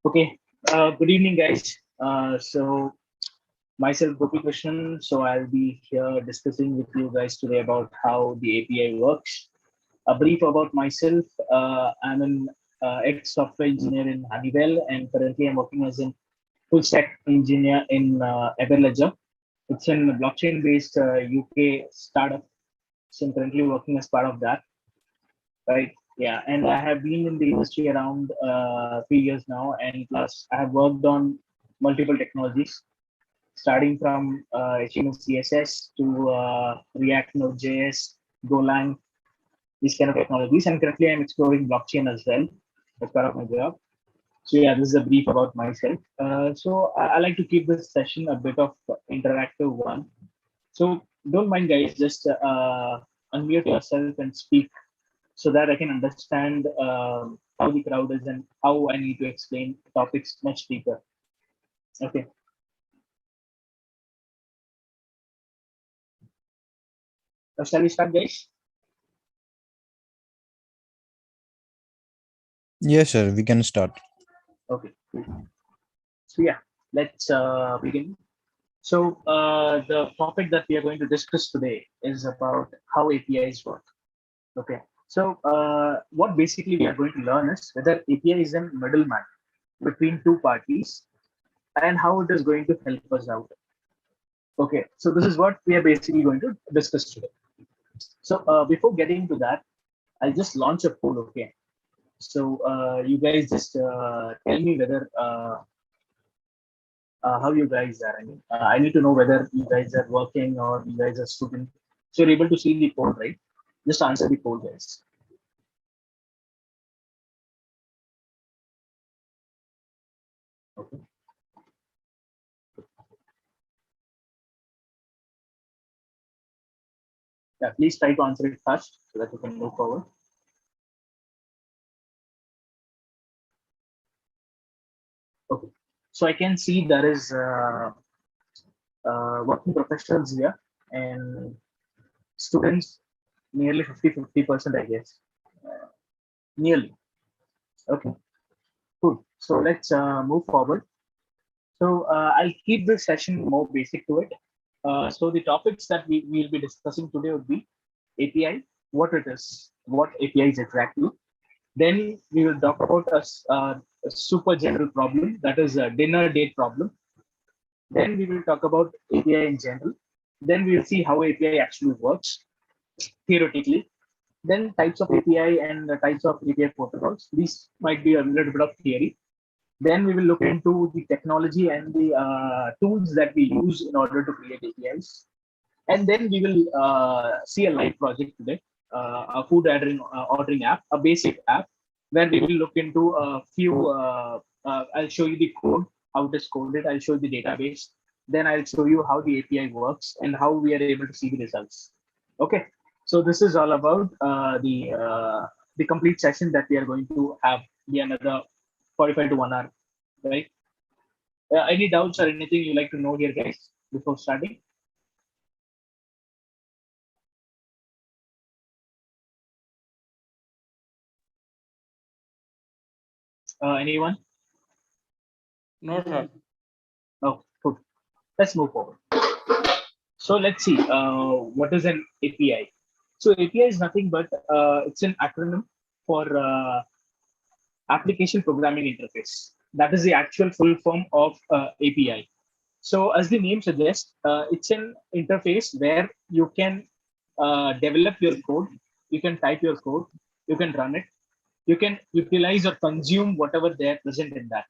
Okay, good evening, guys. So myself, Gopi Krishnan. So I'll be here discussing with you guys today about how the API works. A brief about myself. I'm an ex-software engineer in Honeywell, and currently I'm working as a full stack engineer in Everledger. It's a blockchain-based UK startup. So I'm currently working as part of that. Right. Yeah. And I have been in the industry around 3 years now. And plus, I have worked on multiple technologies, starting from HTML, CSS to React, Node.js, Golang, these kind of technologies. And currently, I'm exploring blockchain as well as part of my job. So, yeah, this is a brief about myself. So I like to keep this session a bit of interactive one. So, don't mind, guys, just unmute yourself and speak so that I can understand how the crowd is and how I need to explain topics much deeper. Okay. Shall we start, guys? Yes, sir, we can start. Okay. So yeah, let's begin. So the topic that we are going to discuss today is about how APIs work. Okay. So what basically we are going to learn is whether API is a middleman between two parties and how it is going to help us out. Okay. So this is what we are basically going to discuss today. So before getting to that, I'll just launch a poll. Okay. So you guys just tell me whether how you guys are. I mean, I need to know whether you guys are working or you guys are student. So you're able to see the poll, right? Just answer the poll, guys. Okay. Yeah, please try to answer it fast so that we can move forward. Okay. So I can see there is working professionals here and students nearly 50% I guess. Nearly. Okay. Cool. So let's move forward. So I'll keep this session more basic to it. So the topics that we will be discussing today would be API, what it is, what API is exactly. Then we will talk about a super general problem, that is a dinner date problem. Then we will talk about API in general. Then we will see how API actually works theoretically. Then types of API and the types of API protocols. These might be a little bit of theory. Then we will look into the technology and the tools that we use in order to create APIs. And then we will see a live project today, a food ordering app, a basic app, where we will look into a few. I'll show you the code, how it is coded. I'll show you the database. Then I'll show you how the API works and how we are able to see the results. Okay. So this is all about the complete session that we are going to have. Be another 45 to 1 hour, right? Any doubts or anything you like to know here, guys, before starting? Anyone? No, sir. Oh, cool. Let's move forward. So let's see. What is an API? So API is nothing but it's an acronym for application programming interface. That is the actual full form of API. So as the name suggests, it's an interface where you can develop your code, you can type your code, you can run it, you can utilize or consume whatever they are present in that.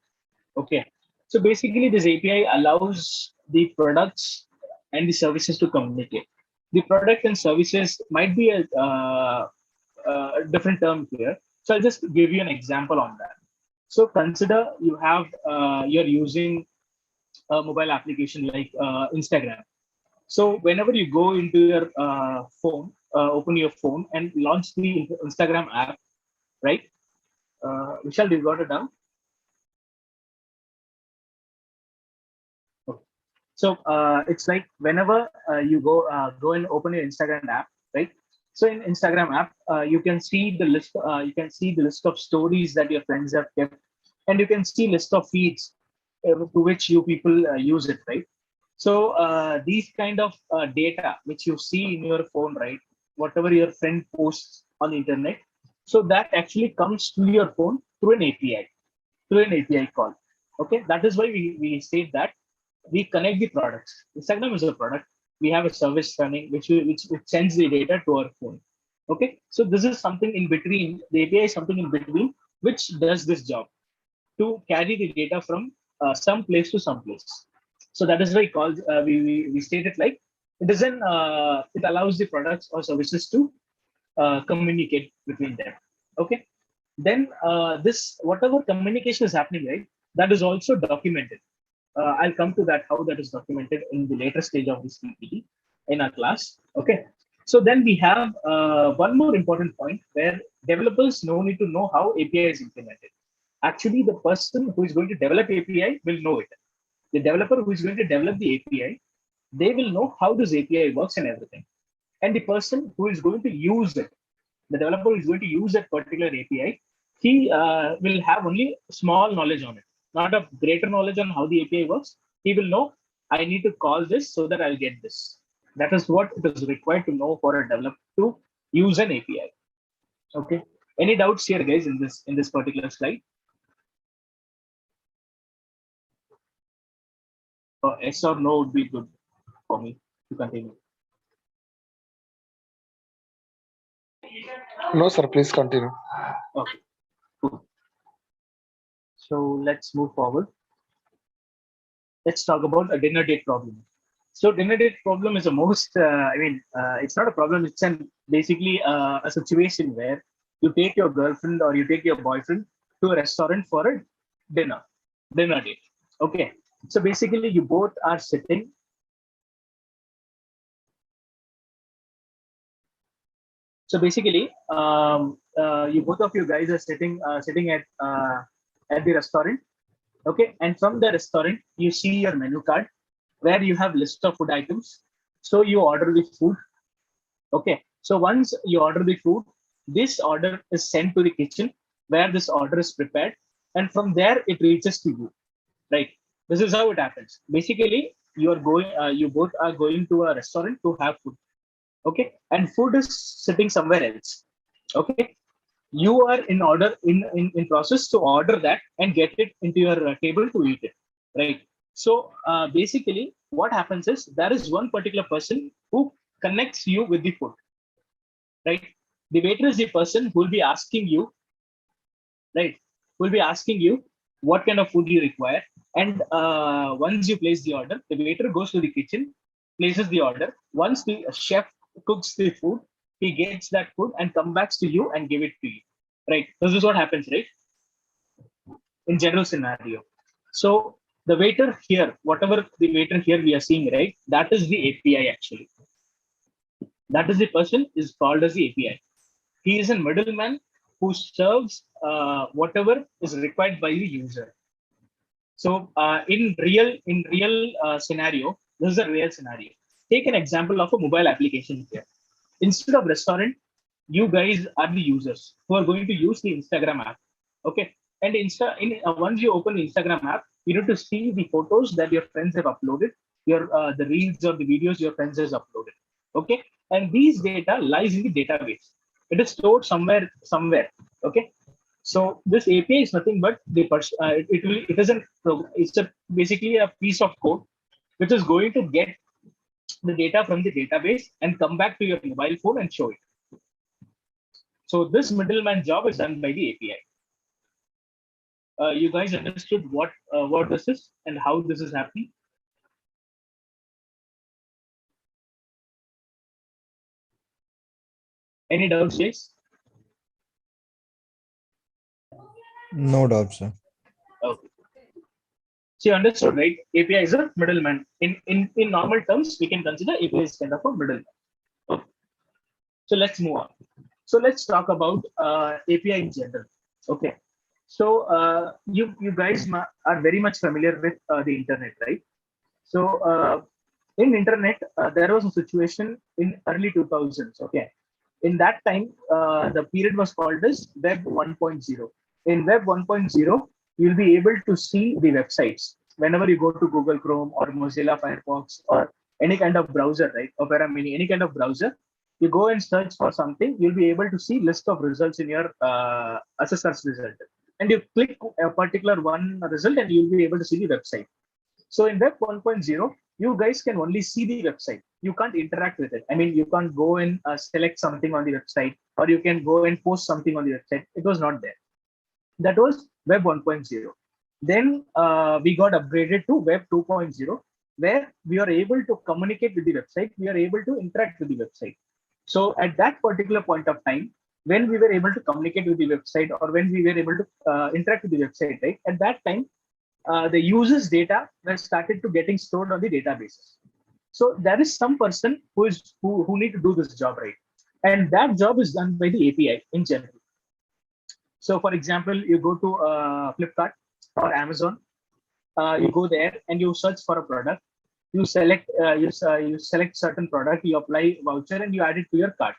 Okay. So basically, this API allows the products and the services to communicate. The product and services might be a different term here. So I'll just give you an example on that. So consider you have you're using a mobile application like Instagram. So whenever you go into your open your phone and launch the Instagram app, right? Vishal, you got it down? Okay. So it's like whenever you go and open your Instagram app, right? So in Instagram app, you can see the list. You can see the list of stories that your friends have kept, and you can see list of feeds to which you people use it, right? So these kind of data which you see in your phone, right? Whatever your friend posts on the internet, so that actually comes to your phone through an API, through an API call. Okay, that is why we state that we connect the products. Instagram is a product. We have a service running which sends the data to our phone. Okay, so this is something in between. The API is something in between which does this job to carry the data from some place to some place. So that is why we state it like it doesn't it allows the products or services to communicate between them. Okay, then this whatever communication is happening, right, that is also documented. I'll come to that, how that is documented in the later stage of this PPT in our class. Okay, so then we have one more important point where developers no need to know how API is implemented. Actually, the person who is going to develop API will know it. The developer who is going to develop the API, they will know how this API works and everything. And the person who is going to use it, the developer who is going to use that particular API, he will have only small knowledge on it, not a greater knowledge on how the API works. He will know, I need to call this so that I'll get this. That is what it is required to know for a developer to use an API. Okay. Any doubts here, guys, in this particular slide? Yes or no would be good for me to continue. No, sir. Please continue. Okay, cool. So let's move forward. Let's talk about a dinner date problem. So dinner date problem is the most, it's not a problem. It's basically a situation where you take your girlfriend or you take your boyfriend to a restaurant for a dinner date. Okay. So basically you both are sitting. So basically, you both of you guys are sitting at the restaurant. Okay, and from the restaurant you see your menu card where you have list of food items. So you order the food. Okay, so once you order the food, this order is sent to the kitchen where this order is prepared, and from there it reaches to you. Right. This is how it happens. Basically, you both are going to a restaurant to have food. Okay, and food is sitting somewhere else. Okay, you are in order in process to order that and get it into your table to eat it, right? So basically what happens is there is one particular person who connects you with the food, right? The waiter is the person who will be asking you, right, who will be asking you what kind of food you require, and once you place the order, the waiter goes to the kitchen, places the order. Once the chef cooks the food, he gets that food and come back to you and give it to you, right? This is what happens, right, in general scenario. So the waiter here, whatever the waiter here we are seeing, right, that is the API actually. That is the person is called as the API. He is a middleman who serves whatever is required by the user. So in real scenario, this is a real scenario. Take an example of a mobile application here. Instead of restaurant, you guys are the users who are going to use the Instagram app. Okay, and once you open the Instagram app, you need to see the photos that your friends have uploaded, your the reels or the videos your friends has uploaded. Okay, and these data lies in the database. It is stored somewhere. Okay, so this API is nothing but it's basically a piece of code which is going to get the data from the database and come back to your mobile phone and show it. So this middleman job is done by the API. You guys understood what this is and how this is happening? Any doubts, guys? No doubt, sir. Okay. So you understood, right? API is a middleman. In normal terms, we can consider API is kind of a middleman. Okay. So let's move on. So let's talk about API in general. Okay. So you guys are very much familiar with the internet, right? So in internet, there was a situation in early 2000s. Okay. In that time, the period was called as Web 1.0. In Web 1.0, you'll be able to see the websites whenever you go to Google Chrome or Mozilla Firefox or any kind of browser, right? Opera Mini, any kind of browser. You go and search for something, you'll be able to see list of results in your assessor's result. And you click a particular one result and you'll be able to see the website. So in Web 1.0, you guys can only see the website. You can't interact with it. I mean, you can't go and select something on the website, or you can go and post something on the website. It was not there. That was Web 1.0. Then we got upgraded to Web 2.0, where we are able to communicate with the website. We are able to interact with the website. So at that particular point of time, when we were able to communicate with the website, or when we were able to interact with the website, right? At that time, the users' data were started to getting stored on the databases. So there is some person who need to do this job, right? And that job is done by the API in general. So, for example, you go to Flipkart or Amazon, you go there and you search for a product. You select you select certain product, you apply voucher, and you add it to your cart.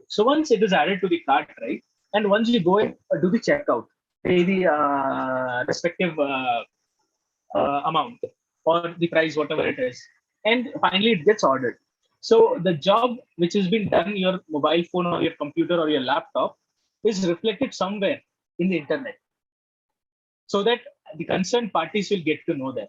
So once it is added to the cart, right, and once you go and do the checkout, pay the respective amount or the price, whatever it is, and finally it gets ordered. So the job which has been done in your mobile phone or your computer or your laptop is reflected somewhere in the internet, so that the concerned parties will get to know that.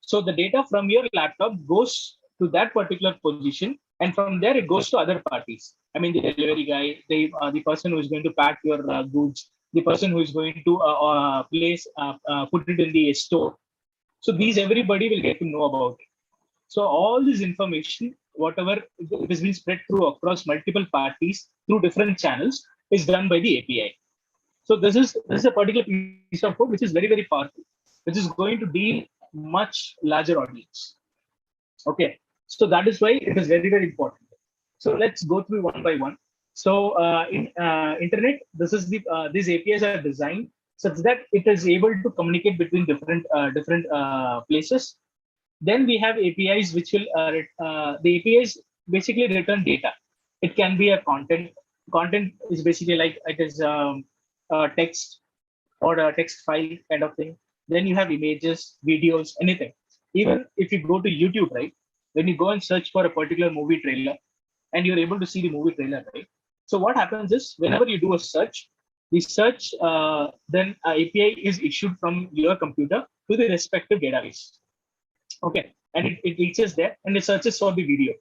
So the data from your laptop goes to that particular position, and from there it goes to other parties. I mean, the delivery guy, the person who is going to pack your goods, the person who is going to put it in the store. So these everybody will get to know about it. So all this information, whatever it has been spread through across multiple parties through different channels, is done by the API. So this is a particular piece of code which is very, very powerful, which is going to deal much larger audience. Okay, so that is why it is very, very important. So let's go through one by one. So in internet, these APIs are designed such that it is able to communicate between different places. Then we have APIs which will the APIs basically return data. It can be a content. Content is basically like it is text or a text file kind of thing. Then you have images, videos, anything. Even if you go to YouTube, right? When you go and search for a particular movie trailer, and you're able to see the movie trailer, right? So what happens is whenever you do a search, the search then API is issued from your computer to the respective database. Okay, and it reaches there and it searches for the video.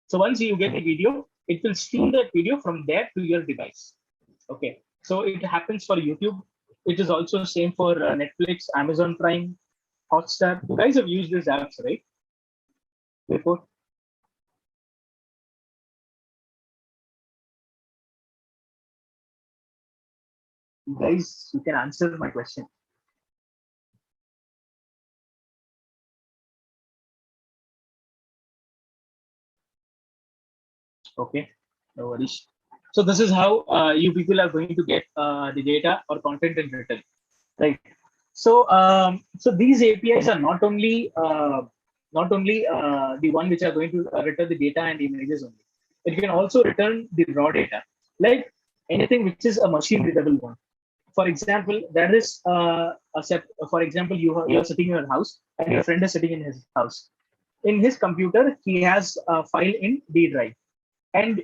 So once you get the video, it will stream that video from there to your device. Okay, so it happens for YouTube. It is also same for Netflix, Amazon Prime, Hotstar. You guys have used these apps, right? Before. You guys, you can answer my question. Okay, no worries. So this is how you people are going to get the data or content in return, right? So so these APIs are not only the one which are going to return the data and images only. It can also return the raw data, like anything which is a machine readable one. For example, there is a set. For example, you're sitting in your house and your friend is sitting in his house. In his computer, he has a file in D drive, and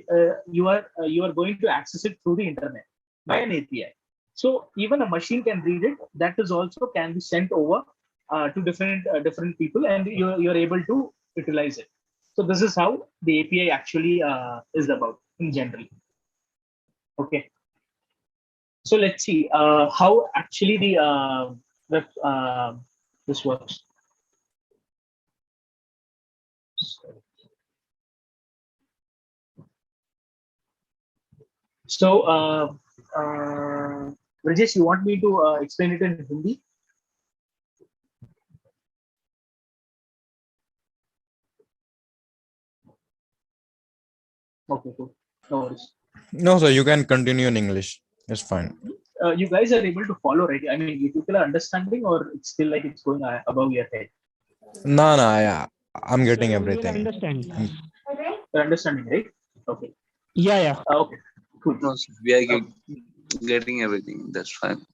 you are going to access it through the internet by an API. So even a machine can read it. That is also can be sent over to different people, and you're able to utilize it. So this is how the API actually is about in general. Okay. So let's see how actually the this works. So, Rajesh, you want me to explain it in Hindi? Okay, cool. No worries. No, sir, you can continue in English. It's fine. You guys are able to follow, right? I mean, you people are understanding, or it's still like it's going above your head? No, no, yeah, I'm getting We'll everything. understand. You're understanding, right? Okay. Yeah. Okay. Cool. No, sir, we are getting everything. That's fine.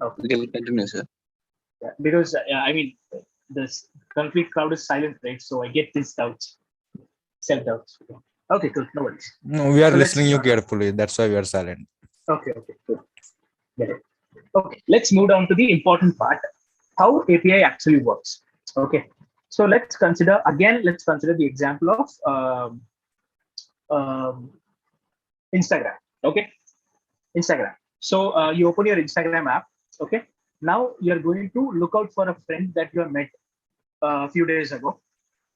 Okay. We can continue, sir. Yeah, because I mean, this complete crowd is silent, right? So I get these doubts, self doubts. Okay, cool. No worries. No, we are So let's. listening you carefully. That's why we are silent. Okay, cool. Get it. Okay, let's move down to the important part: how API actually works. Okay, so let's consider again. Let's consider the example of um, Instagram. Okay, Instagram. So you open your Instagram app. Okay, now you're going to look out for a friend that you have met a few days ago.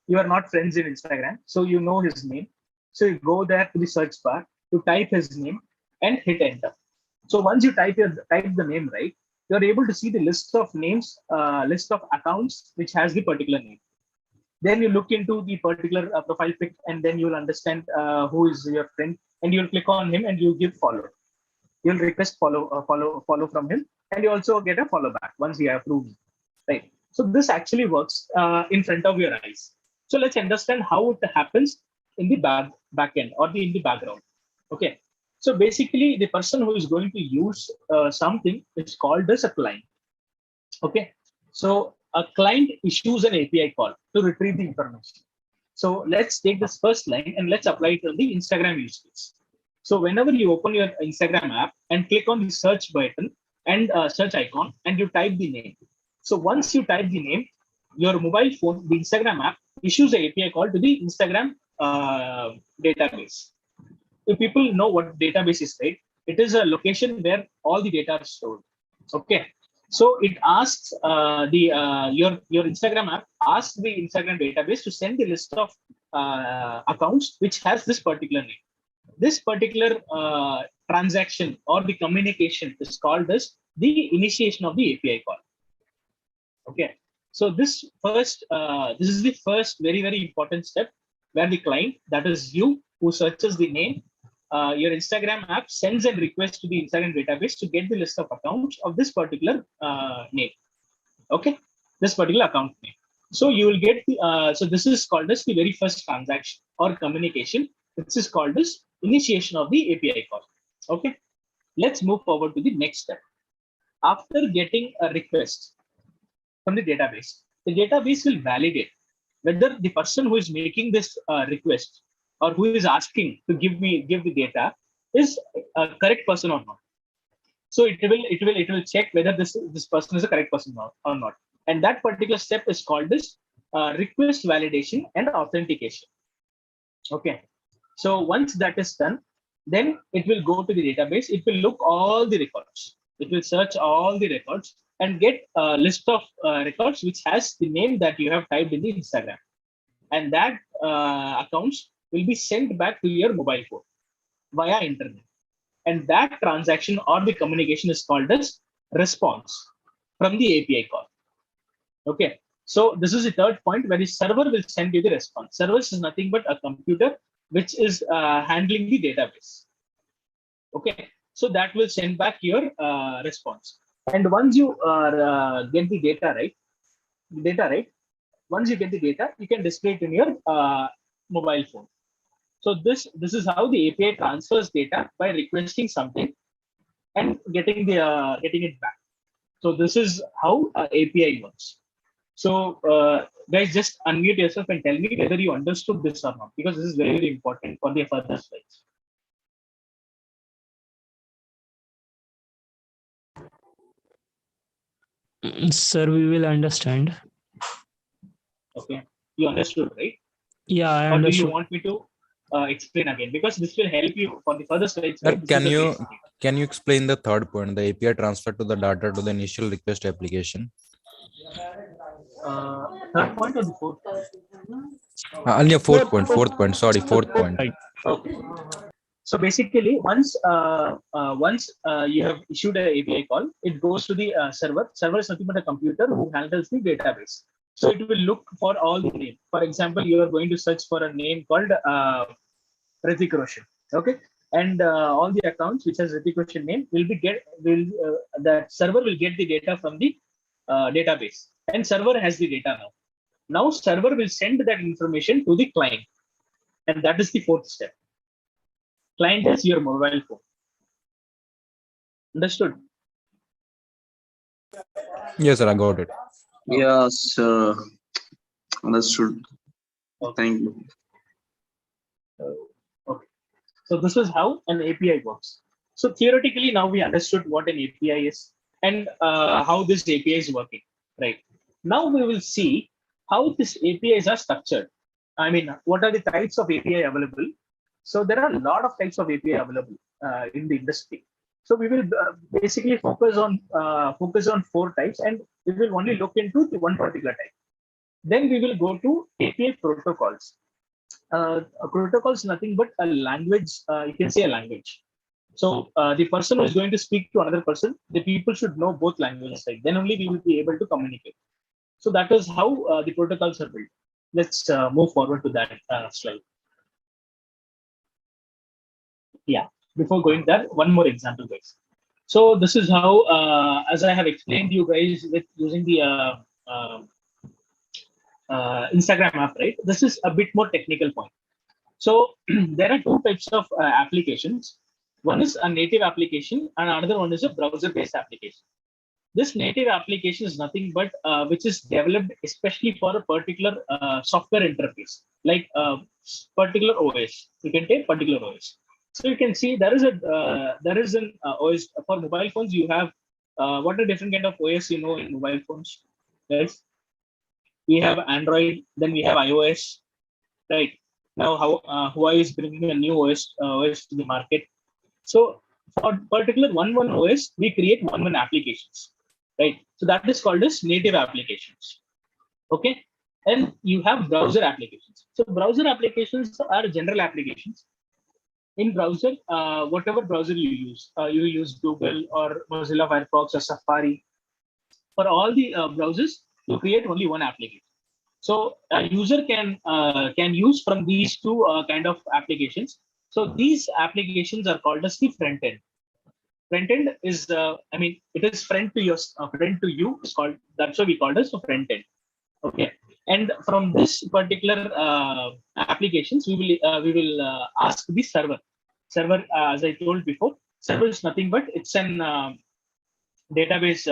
You are not friends in Instagram, so you know his name. So you go there to the search bar to type his name and hit enter. So once you type the name right, you're able to see the list of names, list of accounts which has the particular name. Then you look into the particular profile pic, and then you'll understand who is your friend, and you'll click on him and you give follow. You'll request follow from him, and you also get a follow back once he approves, right? So this actually works in front of your eyes. So let's understand how it happens in the back end or in the background. Okay, so basically the person who is going to use something is called as a client. Okay, so a client issues an API call to retrieve the information. So let's take this first line and let's apply it on the Instagram use case. So whenever you open your Instagram app and click on the search button and search icon and you type the name. So once you type the name, your mobile phone, the Instagram app issues an API call to the Instagram database. If people know what database is, right? It is a location where all the data are stored. Okay. So it asks your Instagram app asks the Instagram database to send the list of accounts which has this particular name. This particular transaction or the communication is called as the initiation of the API call. Okay. So this is the first very important step where the client, that is you, who searches the name, your Instagram app sends a request to the Instagram database to get the list of accounts of this particular name. Okay, this particular account name. So you will get the so this is called as the very first transaction or communication. This is called as initiation of the API call. Okay, let's move forward to the next step. After getting a request from the database will validate whether the person who is making this request or who is asking to give the data is a correct person or not. So it will check whether this person is a correct person or not. And that particular step is called this request validation and authentication. Okay. So once that is done, then it will go to the database. It will look all the records. It will search all the records and get a list of records which has the name that you have typed in the Instagram. And that accounts will be sent back to your mobile phone via internet. And that transaction or the communication is called as response from the API call. Okay. So this is the third point where the server will send you the response. Server is nothing but a computer which is handling the database. Okay. So that will send back your response. And once you get the data right, once you get the data, you can display it in your mobile phone. So this is how the API transfers data by requesting something and getting it back. So this is how API works. So guys, just unmute yourself and tell me whether you understood this or not, because this is very important for the further slides. Sir, we will understand. Okay, you understood, right? Yeah, I Or do you understood. want me to explain again? Because this will help you for the further slides. Sir, Right? can you explain the third point, the API transfer to the data to the initial request application? Third point or the fourth point? Only fourth point. Sorry, fourth point. Right. Okay. So basically, once you have issued an API call, it goes to the server. Server is nothing but a computer who handles the database. So it will look for all the names. For example, you are going to search for a name called Ritik Roshan. Okay, and all the accounts which has Ritik Roshan name that server will get the data from the database, and server has the data now. Now server will send that information to the client, and that is the fourth step. Client is your mobile phone. Understood? Yes, sir, I got it. Yes, understood. Okay. Thank you. Okay. So this is how an API works. So theoretically, now we understood what an API is and how this API is working, right? Now we will see how these APIs are structured. I mean, what are the types of API available? So there are a lot of types of API available in the industry. So we will basically focus on 4 types, and we will only look into the one particular type. Then we will go to API protocols. A protocol is nothing but a language. You can say a language. So the person who is going to speak to another person, the people should know both languages. Right? Then only we will be able to communicate. So that is how the protocols are built. Let's move forward to that slide. Yeah. Before going there, one more example, guys. So this is how, as I have explained you guys with using the Instagram app, right? This is a bit more technical point. So there are 2 types of applications. One is a native application and another one is a browser-based application. This native application is nothing but which is developed especially for a particular software interface, like particular OS. You can take particular OS. So you can see there is an OS for mobile phones. You have what are different kind of OS in mobile phones? Yes, we have Android, then we have iOS, right? Now how Huawei is bringing a new OS to the market. So for particular one OS, we create one applications, right? So that is called as native applications. Okay, and you have browser applications. So browser applications are general applications. In browser, whatever browser you use Google or Mozilla Firefox or Safari. For all the browsers, you create only one application. So a user can use from these 2 kind of applications. So these applications are called as the front end. Front end is, I mean, it is friend to your friend to you. It's called, that's why we call it as a front end. Okay. And from this particular applications, we will ask the server. Server, as I told before, server is nothing but it's an database.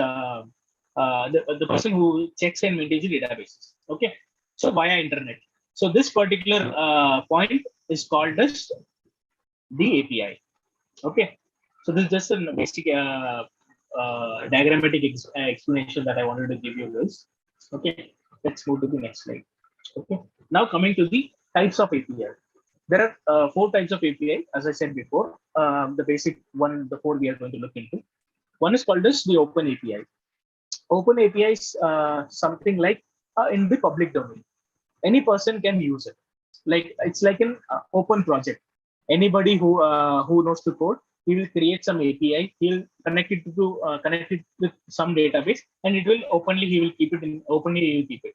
The person who checks and maintains the databases. Okay. So via internet. So this particular point is called as the API. Okay. So this is just a basic diagrammatic explanation that I wanted to give you guys. Okay. Let's move to the next slide. Okay. Now coming to the types of API. There are 4 types of API, as I said before. The basic one, the 4 we are going to look into. One is called as the Open API. Open API is something like in the public domain. Any person can use it. Like it's like an open project. Anybody who knows to code, he will create some API. He'll connect it with some database, and it will openly. He will keep it in openly. He will keep it.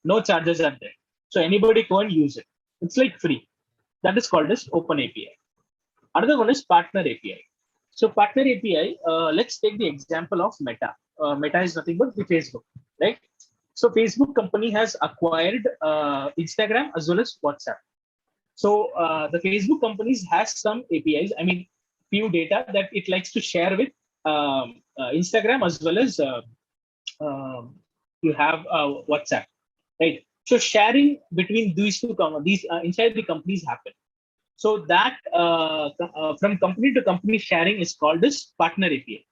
No charges are there. So anybody go and use it. It's like free. That is called as Open API. Another one is Partner API. So Partner API, let's take the example of Meta. Meta is nothing but the Facebook, right? So Facebook company has acquired Instagram as well as WhatsApp. So the Facebook companies has some APIs. I mean, few data that it likes to share with Instagram as well as you have WhatsApp, right? So sharing between these inside the companies happen. So that from company to company sharing is called as Partner API,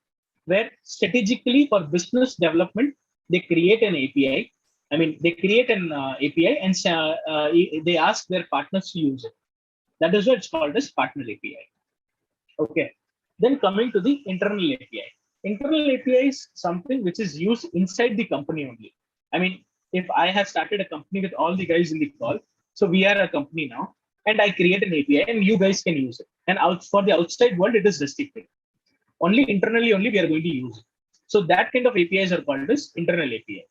where strategically for business development, they create an API. I mean, they create an API and they ask their partners to use it. That is what it's called as Partner API. Okay. Then coming to the internal API. Internal API is something which is used inside the company only. I mean, if I have started a company with all the guys in the call, so we are a company now, and I create an API and you guys can use it. And out for the outside world, it is restricted. Only internally only we are going to use it. So that kind of APIs are called as internal API.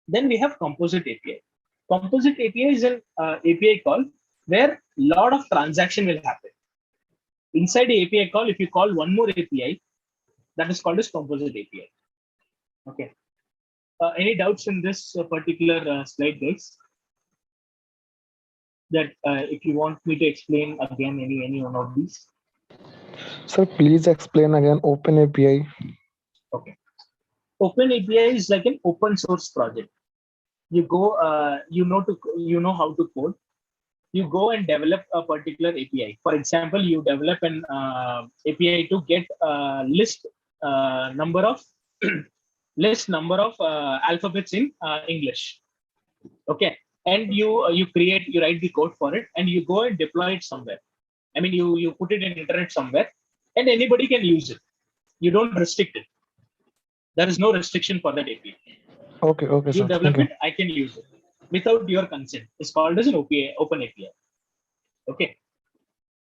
Then we have Composite API. Composite API is an API call where lot of transaction will happen. Inside the API call, if you call one more API, that is called as Composite API. Okay. Any doubts in this particular slide, guys? That if you want me to explain again any one of these. Sir, please explain again Open API. Okay. Open API is like an open source project. You go, you know how to code. You go and develop a particular API. For example, you develop an API to get number of list number of alphabets in English. Okay, and you write the code for it, and you go and deploy it somewhere. I mean, you put it in internet somewhere, and anybody can use it. You don't restrict it. There is no restriction for that API. Okay, You sir. develop Thank it, I can use it without your consent. It's called as an open API. Okay.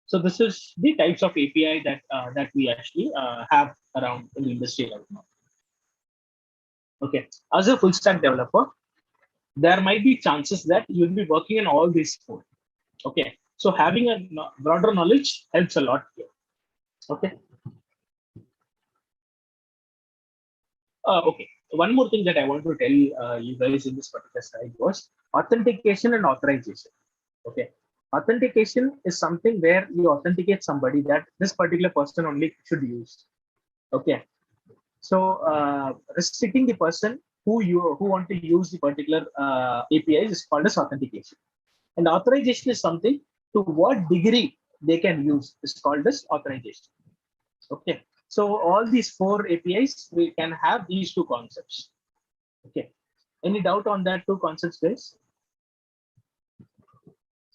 So this is the types of API that we actually have around in the industry right now. Okay. As a full stack developer, there might be chances that you'll be working in all these four. Okay. So having a broader knowledge helps a lot here. Okay. Okay. One more thing that I want to tell you guys in this particular slide was authentication and authorization. Okay. Authentication is something where you authenticate somebody that this particular person only should use. Okay. So restricting the person who want to use the particular API is called as authentication. And authorization is something to what degree they can use is called as authorization. Okay. So all these four APIs, we can have these two concepts. Okay. Any doubt on that two concepts, guys?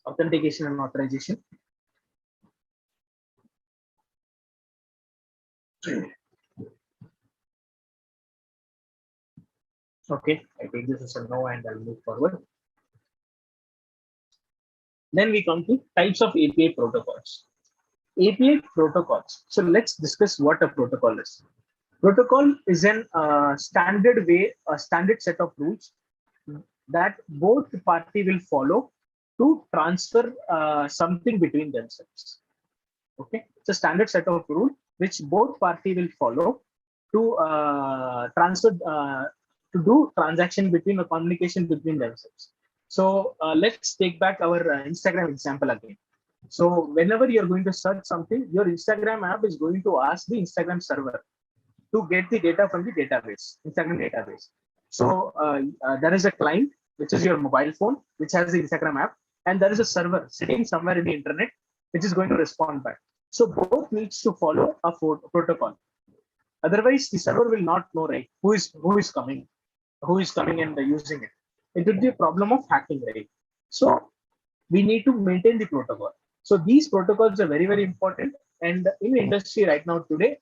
Authentication and authorization. Okay, I think this is a no, and I'll move forward. Then we come to types of API protocols. API protocols. So let's discuss what a protocol is. Protocol is an standard way, a standard set of rules that both party will follow to transfer something between themselves. Okay, it's a standard set of rules which both party will follow to transfer to do transaction between a communication between themselves. So let's take back our Instagram example again. So whenever you're going to search something, your Instagram app is going to ask the Instagram server to get the data from the database, Instagram database. So there is a client, which is your mobile phone, which has the Instagram app, and there is a server sitting somewhere in the internet, which is going to respond back. So both needs to follow a protocol. Otherwise, the server will not know, right, who is coming and using it. It will be a problem of hacking, right? So we need to maintain the protocol. So these protocols are very, very important. And in the industry right now today,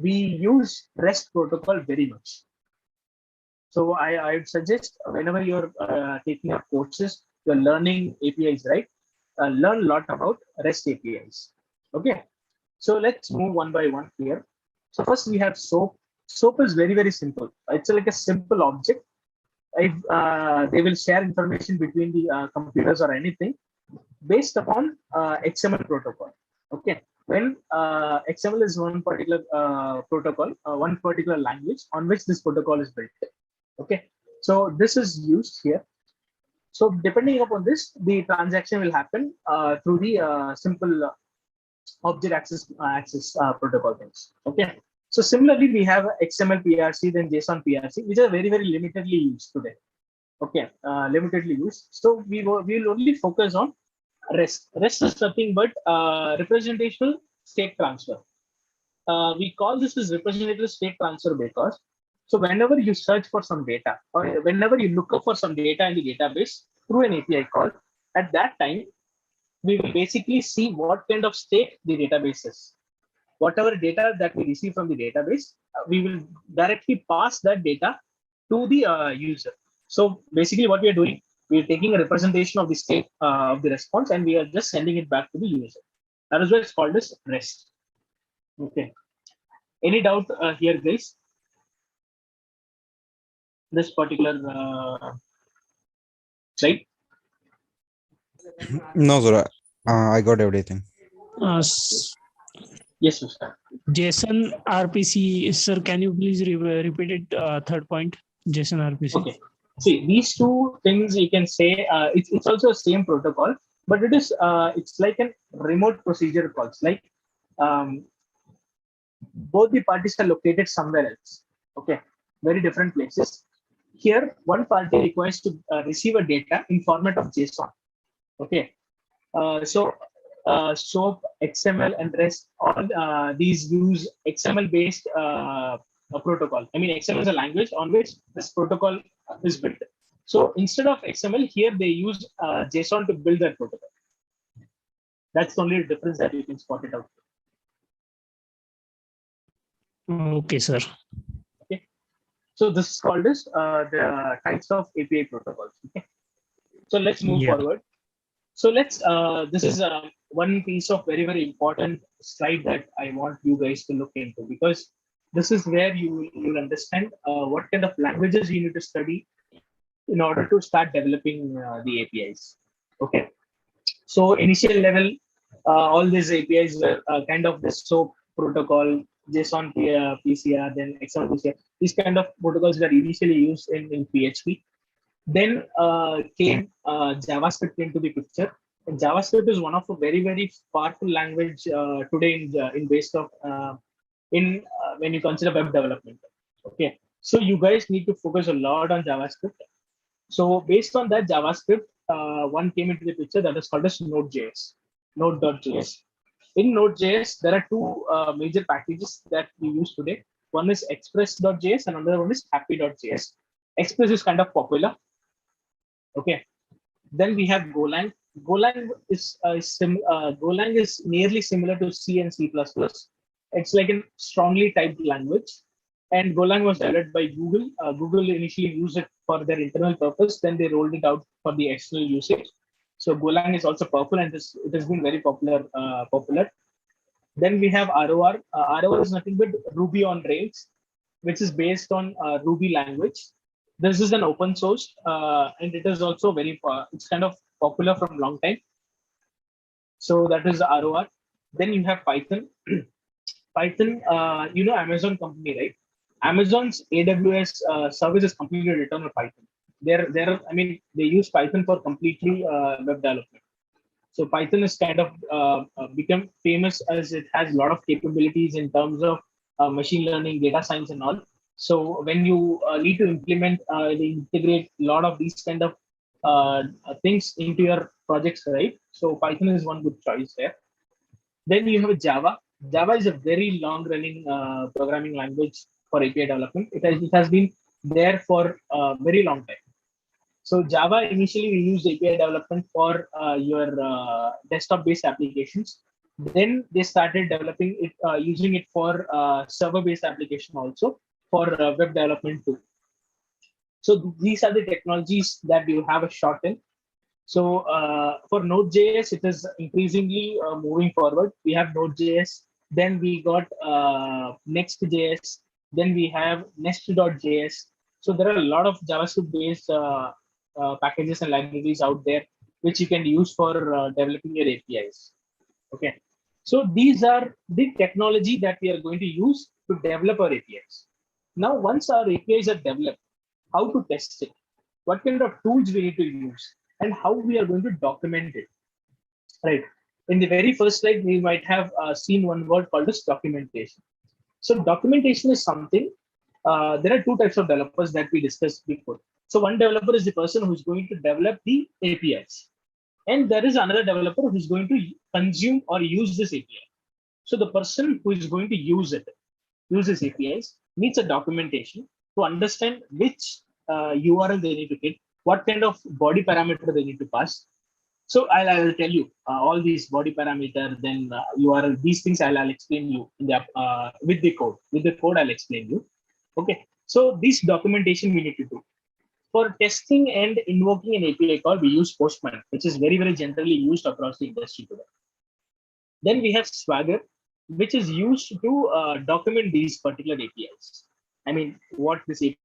we use REST protocol very much. So I would suggest whenever you're taking up courses, you're learning APIs, right? Learn a lot about REST APIs. Okay. So let's move one by one here. So first we have SOAP. SOAP is very, very simple. It's like a simple object. If they will share information between the computers or anything based upon XML protocol. Okay. When XML is one particular protocol, one particular language on which this protocol is built. Okay. So this is used here. So depending upon this, the transaction will happen through the simple object access protocol things. Okay. So similarly, we have XML PRC, then JSON PRC, which are very, very limitedly used today. Okay, limitedly used. So we will only focus on REST. REST is nothing but representational state transfer. We call this as representative state transfer because so whenever you search for some data or whenever you look up for some data in the database through an API call, at that time we will basically see what kind of state the database is. Whatever data that we receive from the database, we will directly pass that data to the user. So basically what we are doing, we are taking a representation of the state of the response and we are just sending it back to the user. That is why it's called as REST. Okay. Any doubt here, guys? This particular slide? No, sir. I got everything. Yes, sir. JSON RPC, sir, can you please repeat it? Third point, JSON RPC. Okay. See, these two things you can say it's also the same protocol, but it is it's like a remote procedure calls. Like both the parties are located somewhere else. Okay. very different places. Here, one party requires to receive a data in format of JSON. Okay, SOAP, XML, and REST, all these use XML-based protocol. I mean, XML is a language on which this protocol is built. So instead of XML, here they use JSON to build that protocol. That's the only difference that you can spot it out. Okay, sir. Okay. So this is called as the types of API protocols. Okay. So let's move forward. So let's, this is one piece of very, very important slide that I want you guys to look into, because this is where you'll understand what kind of languages you need to study in order to start developing the APIs. Okay. So initial level, all these APIs were kind of the SOAP protocol, JSON PCR, then XML PCR. These kind of protocols were initially used in PHP. Then came JavaScript into the picture. And JavaScript is one of a very, very powerful language today in based of when you consider web development. Okay, so you guys need to focus a lot on JavaScript. So based on that JavaScript, one came into the picture that is called as Node.js. Node.js. In Node.js, there are two major packages that we use today. One is Express.js and another one is Happy.js. Express is kind of popular. Okay. Then we have Golang. Golang is nearly similar to C and C++. It's like a strongly typed language. And Golang was developed by Google. Google initially used it for their internal purpose. Then they rolled it out for the external usage. So Golang is also powerful, and it has been very popular. Then we have ROR. ROR is nothing but Ruby on Rails, which is based on Ruby language. This is an open source, and it is also very, it's kind of popular from long time. So that is ROR. Then you have Python. Python, you know, Amazon company, right? Amazon's AWS service is completely written on Python. I mean, they use Python for completely web development. So Python is kind of become famous as it has a lot of capabilities in terms of machine learning, data science, and all. So when you need to implement, integrate a lot of these kind of things into your projects, right? So Python is one good choice there. Then you have Java. Java is a very long-running programming language for API development. It has been there for a very long time. So Java initially we used API development for your desktop-based applications. Then they started developing it, using it for server-based application also for web development too. So these are the technologies that you have a shot in. So for Node.js, it is increasingly moving forward. We have Node.js, then we got Next.js, then we have Nest.js. So there are a lot of JavaScript-based packages and libraries out there which you can use for developing your APIs. Okay, so these are the technology that we are going to use to develop our APIs. Now, once our APIs are developed, how to test it, what kind of tools we need to use, and how we are going to document it. Right. In the very first slide, we might have seen one word called as documentation. So documentation is something. There are two types of developers that we discussed before. So one developer is the person who's going to develop the APIs, and there is another developer who's going to consume or use this API. So the person who is going to use this APIs, needs a documentation to understand which URL they need to hit, what kind of body parameter they need to pass. So I'll tell you all these body parameter, then URL, these things I'll explain you in the with the code. With the code, I'll explain you. Okay. So this documentation we need to do. For testing and invoking an API call, we use Postman, which is very, very generally used across the industry today. Then we have Swagger, which is used to document these particular APIs. I mean, what this API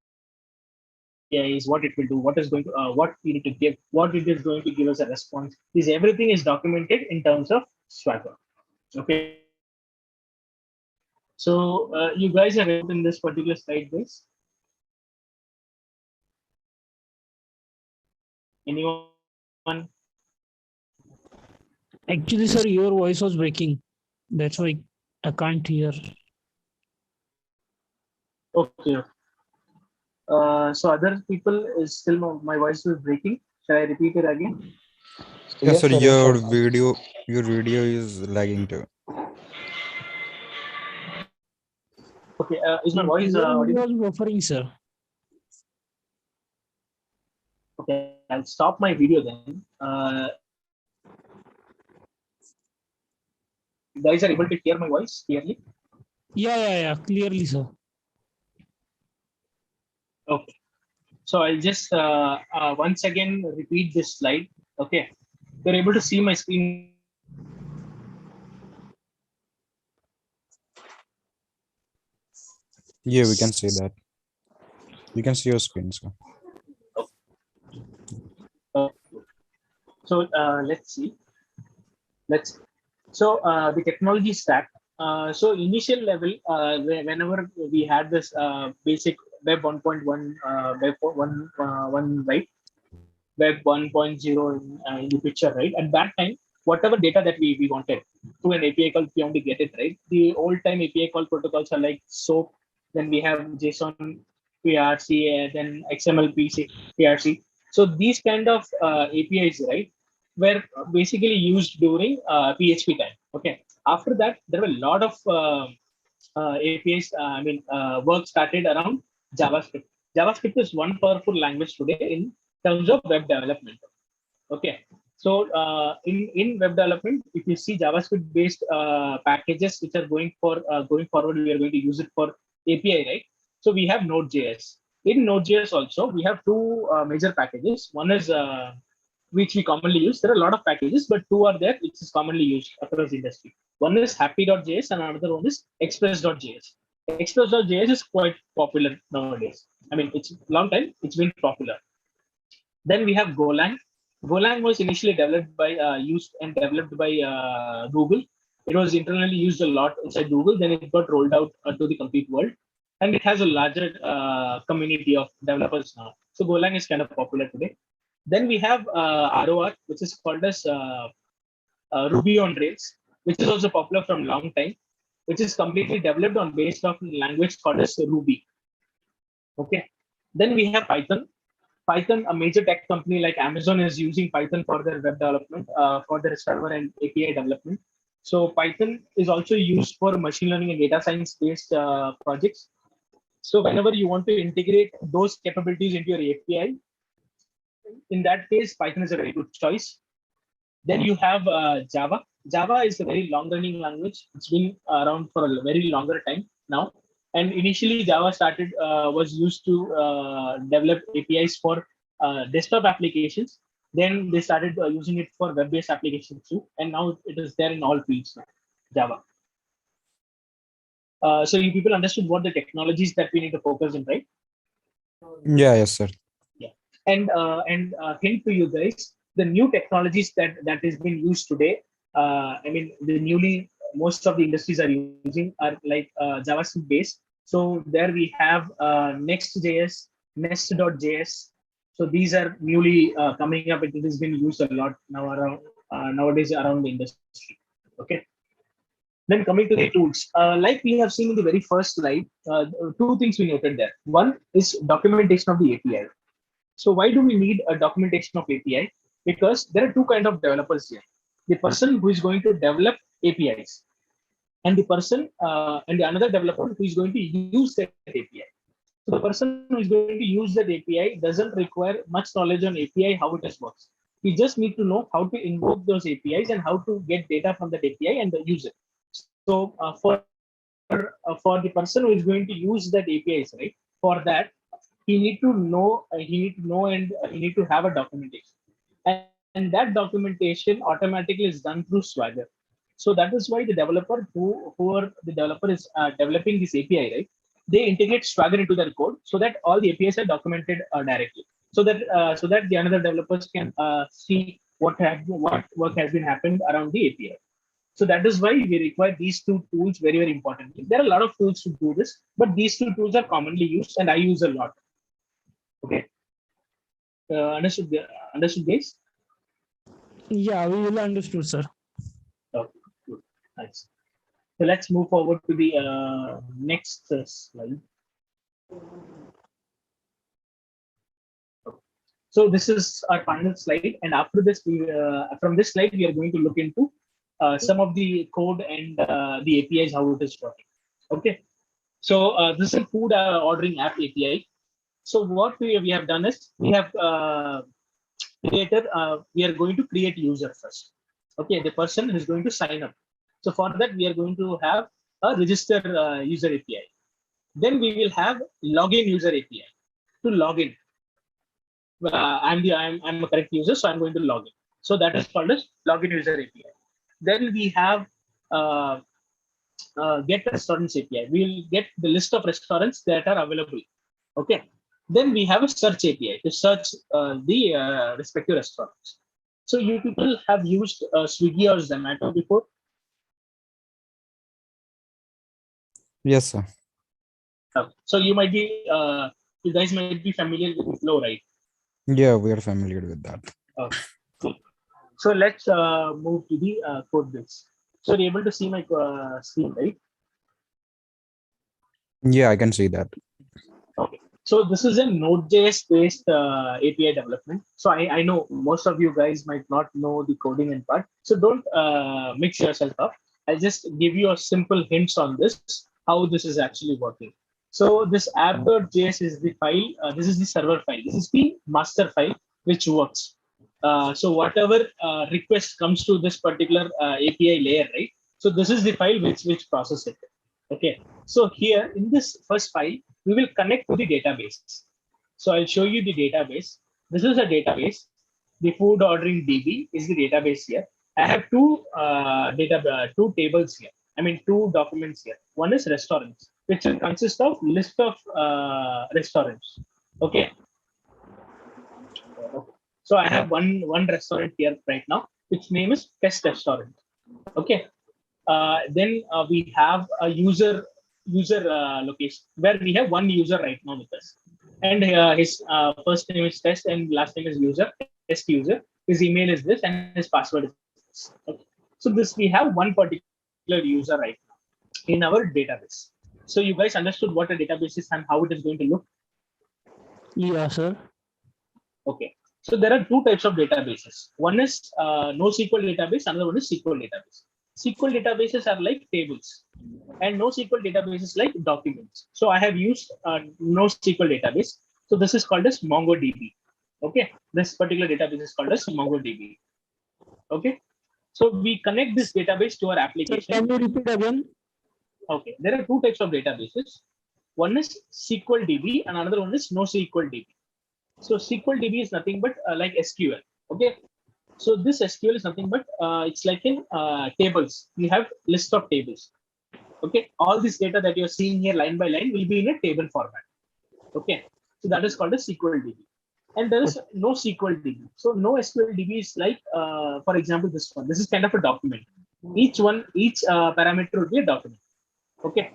is, what it will do, what is going to, what we need to give, what it is going to give us a response. This everything is documented in terms of Swagger. Okay. So you guys have in this particular slide, guys. Anyone? Actually, sir, your voice was breaking. That's why I can't hear. Okay. So other people is still my voice is breaking. Shall I repeat it again? Yes, sir. Yes, sir. Your video is lagging too. Okay. Is my Your voice audible? was buffering, sir. Okay, I'll stop my video then. You guys are able to hear my voice clearly? Yeah. Clearly, sir. Okay. So I'll just once again repeat this slide. Okay. You're able to see my screen. Yeah, we can see that. You can see your screen, sir. Okay. So let's see. So the technology stack. So initial level, whenever we had this basic Web 1.1, Web 1, right? Web 1.0 in the picture, right? At that time, whatever data that we wanted through an API call, we want to get it, right? The old time API call protocols are like SOAP, then we have JSON PRC, then XML PRC. So these kind of APIs, right, were basically used during PHP time. Okay. After that, there were a lot of APIs. Work started around JavaScript. JavaScript is one powerful language today in terms of web development. Okay. So in web development, if you see JavaScript based packages which are going forward, we are going to use it for API, right? So we have Node.js. In Node.js also, we have two major packages. One is which we commonly use. There are a lot of packages, but two are there which is commonly used across the industry. One is happy.js and another one is express.js. Express.js is quite popular nowadays. I mean, it's long time it's been popular. Then we have Golang. Golang was initially developed by used and developed by Google. It was internally used a lot inside Google. Then it got rolled out to the complete world, and it has a larger community of developers now. So Golang is kind of popular today. Then we have ROR, which is called as Ruby on Rails, which is also popular from long time, which is completely developed on based of language called as Ruby. Okay. Then we have Python. Python, a major tech company like Amazon is using Python for their web development, for their server and API development. So Python is also used for machine learning and data science based projects. So whenever you want to integrate those capabilities into your API, in that case, Python is a very good choice. Then you have Java. Java is a very long running language. It's been around for a very longer time now. And initially, Java started was used to develop APIs for desktop applications. Then they started using it for web-based applications too. And now it is there in all fields now, Java. So you people understood what the technologies that we need to focus on, right? Yeah, yes, sir. Yeah. And hint to you guys, the new technologies that is being used today. The newly most of the industries are using are like JavaScript based. So there we have Next.js, Nest.js. So these are newly coming up. It has been used a lot now around nowadays around the industry. Okay. Then coming to the tools, like we have seen in the very first slide, two things we noted there. One is documentation of the API. So why do we need a documentation of API? Because there are two kind of developers here. The person who is going to develop APIs, and the person and the another developer who is going to use that API. So the person who is going to use that API doesn't require much knowledge on API, how it works. We just need to know how to invoke those APIs and how to get data from that API and use it. So for the person who is going to use that APIs, right? For that, he need to have a documentation, and that documentation automatically is done through Swagger. So that is why the developer the developer is developing this API, right? They integrate Swagger into their code so that all the APIs are documented directly, so that the another developers can see what work has been happened around the API. So that is why we require these two tools very, very importantly. There are a lot of tools to do this, but these two tools are commonly used and I use a lot. Okay. Understood, guys? Yeah, we will understood, sir. Okay, good. Nice. So let's move forward to the next slide. So this is our final slide, and after this, from this slide, we are going to look into some of the code and the APIs, how it is working. Okay. So this is food ordering app API. So what we have done is we have created. We are going to create user first. Okay, the person is going to sign up. So for that, we are going to have a register user API. Then we will have login user API to log in. I'm a correct user, so I'm going to log in. So that is called as login user API. Then we have uh, get restaurants API. We'll get the list of restaurants that are available. Okay. Then we have a search API to search the respective restaurants. So you people have used Swiggy or Zomato before? Yes, sir. So you might be, you guys might be familiar with the flow, right? Yeah, we are familiar with that. Okay. Cool. So let's move to the code base. So you're able to see my screen, right? Yeah, I can see that. Okay. So this is a Node.js based API development. So I know most of you guys might not know the coding and part. So don't mix yourself up. I'll just give you a simple hints on this, how this is actually working. So this app.js is the file. This is the server file. This is the master file which works. So whatever request comes to this particular API layer, right? So this is the file which process it. Okay. So here in this first file, we will connect to the database. So I'll show you the database. This is a database. The food ordering DB is the database here. I have two tables here. I mean, two documents here. One is restaurants, which will consist of list of restaurants. Okay. So I have one restaurant here right now, which name is Test Restaurant. Okay. Then we have a user location where we have one user right now with us, and his first name is Test and last name is user, Test user. His email is this and his password is this. Okay. So this we have one particular user right now in our database. So you guys understood what a database is and how it is going to look. Yeah, sir. Okay. So there are two types of databases. One is NoSQL database, another one is SQL database. SQL databases are like tables, and NoSQL databases like documents. So I have used NoSQL database. So this is called as MongoDB. Okay, this particular database is called as MongoDB. Okay, so we connect this database to our Sir, application. can you repeat again? Okay, there are two types of databases. One is SQL DB, and another one is NoSQL DB. So SQL DB is nothing but like SQL. Okay. So this SQL is nothing but it's like in tables. You have list of tables. Okay. All this data that you're seeing here line by line will be in a table format. Okay. So that is called a SQL DB. And there is no SQL DB. So no SQL DB is like, for example, this one. This is kind of a document. Each parameter would be a document. Okay.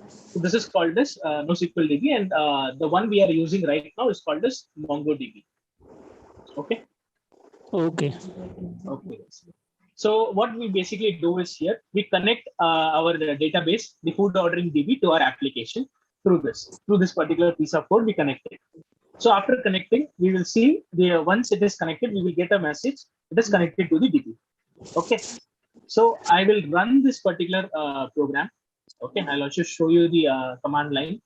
So this is called as NoSQL DB, and the one we are using right now is called as MongoDB. Okay. Okay. Okay. So what we basically do is here we connect our database, the food ordering DB, to our application through this particular piece of code. We connect it. So after connecting, we will see once it is connected, we will get a message. It is connected to the DB. Okay. So I will run this particular program. Okay, I'll also show you the command line.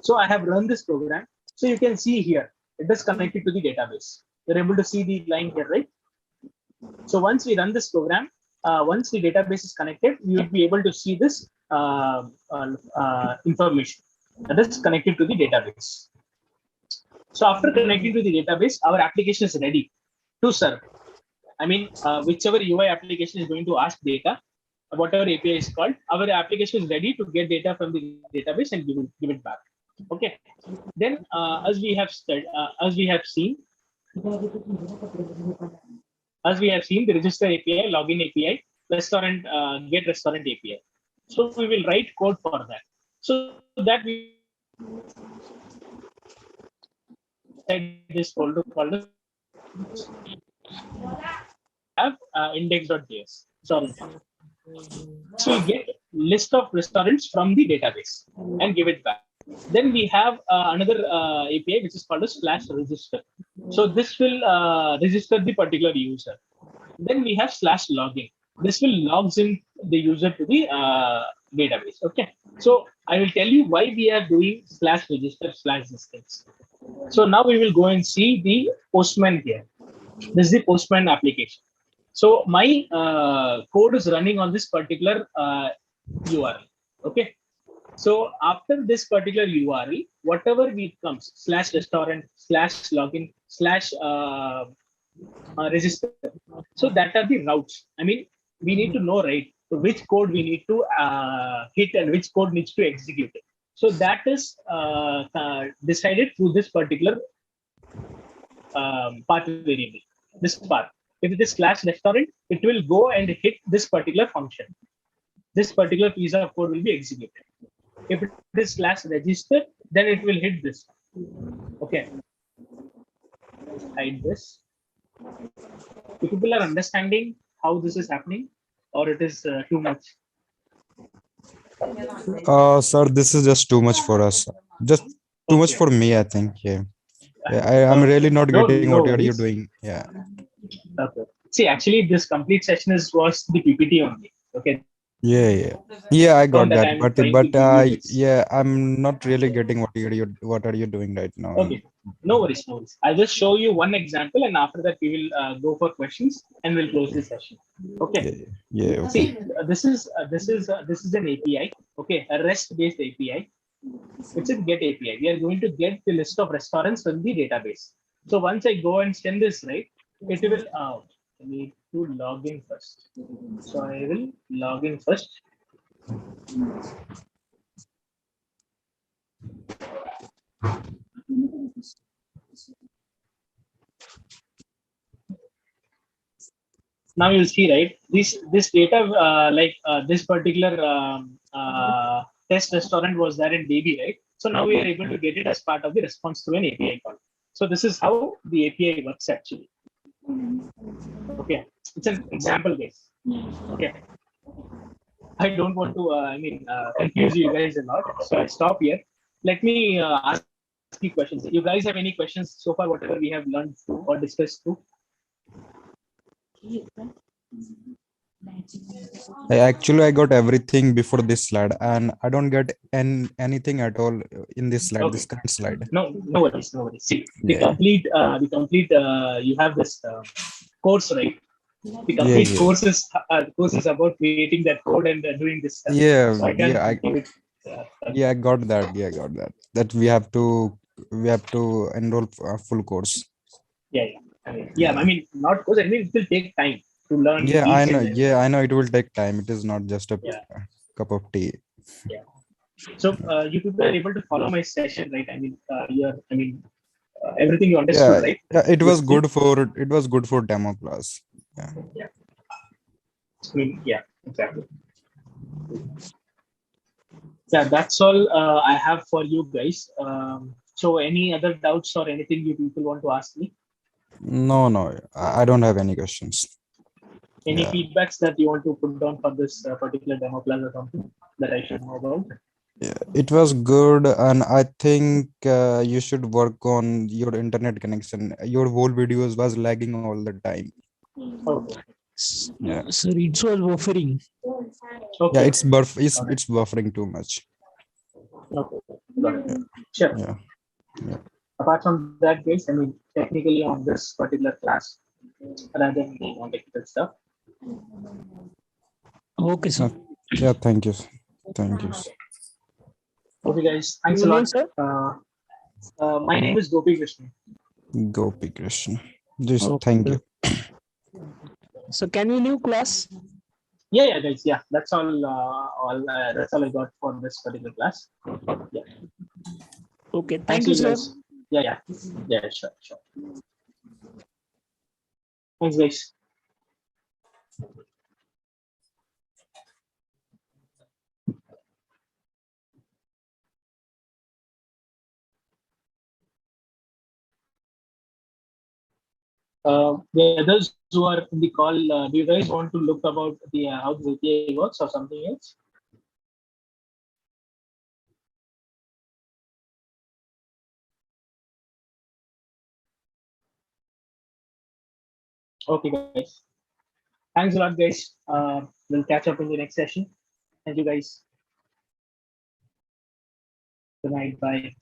So I have run this program. So you can see here, it is connected to the database. You're able to see the line here, right? So once we run this program, once the database is connected, you will be able to see this information that is connected to the database. So after connecting to the database, our application is ready to serve. I mean, whichever UI application is going to ask data, whatever API is called, our application is ready to get data from the database and give it back. Okay. Then, as we have seen, the register API, login API, restaurant get restaurant API. So we will write code for that. So that we this folder called have index.js. Sorry. So we get list of restaurants from the database and give it back. Then we have another API which is called a slash register. So this will register the particular user. Then we have slash logging. This will logs in the user to the database. Okay. So I will tell you why we are doing slash register slash distance. So now we will go and see the Postman here. This is the Postman application. So my code is running on this particular URL. Okay. So after this particular URL, whatever we comes slash restaurant slash login slash register. So that are the routes. I mean, we need to know, right, so which code we need to hit and which code needs to execute it. So that is decided through this particular path variable, this path. If it is slash restaurant, it will go and hit this particular function. This particular piece of code will be executed. If it is slash register, then it will hit this. Okay. Hide this. If people are understanding how this is happening, or it is too much. Sir, this is just too much for us. Just too much for me, I think. Yeah. I'm really not getting what are you doing. Yeah. Okay. See, actually, this complete session was the PPT only. Okay. Yeah, I got that. But yeah, I'm not really getting what are you doing right now. Okay. No worries, no worries. I'll just show you one example, and after that we will go for questions, and we'll close this session. Okay. Yeah. Okay. See, this is an API. Okay, a REST-based API. It's a get API. We are going to get the list of restaurants from the database. So once I go and send this, right, it will. I need to log in first. So I will log in first. Now you'll see, right? This data, this particular test restaurant was there in DB, right? So now we are able to get it as part of the response to an API call. So this is how the API works actually. Okay, it's an example case. Okay, I don't want to, confuse you guys a lot. So I stop here. Let me ask you questions. You guys have any questions so far? Whatever we have learned or discussed through. I got everything before this slide, and I don't get anything at all in this slide. Okay. This current slide. No worries. See, the complete. You have this course, right? The complete course is about creating that code and doing this stuff. So I got that. I got that. That we have to enroll a full course. I mean, not course. I mean, it will take time to learn. Yeah, I know. Yeah, I know. It will take time. It is not just a cup of tea. Yeah. So you people are able to follow my session, right? I mean, everything you understood, right? Yeah, it was good for demo class. Yeah. I mean, yeah, exactly. Yeah, that's all I have for you guys. So any other doubts or anything you people want to ask me? No, I don't have any questions. Any feedbacks that you want to put down for this particular demo class or something that I should know about? Yeah, it was good, and I think you should work on your internet connection. Your whole videos was lagging all the time. Okay. Yeah. Sorry, it was buffering. Okay. Yeah, it's buffering too much. Okay. Got it. Sure. Yeah. Apart from that, guys, I mean, technically on this particular class, rather than on technical stuff. Okay, sir. Yeah, thank you. Okay, guys, thanks a lot. Sir? My name is Gopi Krishna. Gopi Krishna. Thank you. So can we leave class? Yeah, guys. Yeah, that's all. That's all I got for this particular class. Yeah. Okay, thank you, sir. Guys. Yeah, sure. Thanks, guys. The others who are in the call, do you guys want to look about the how the API works or something else? Okay, guys. Thanks a lot, guys. We'll catch up in the next session. Thank you, guys. Good night. Bye.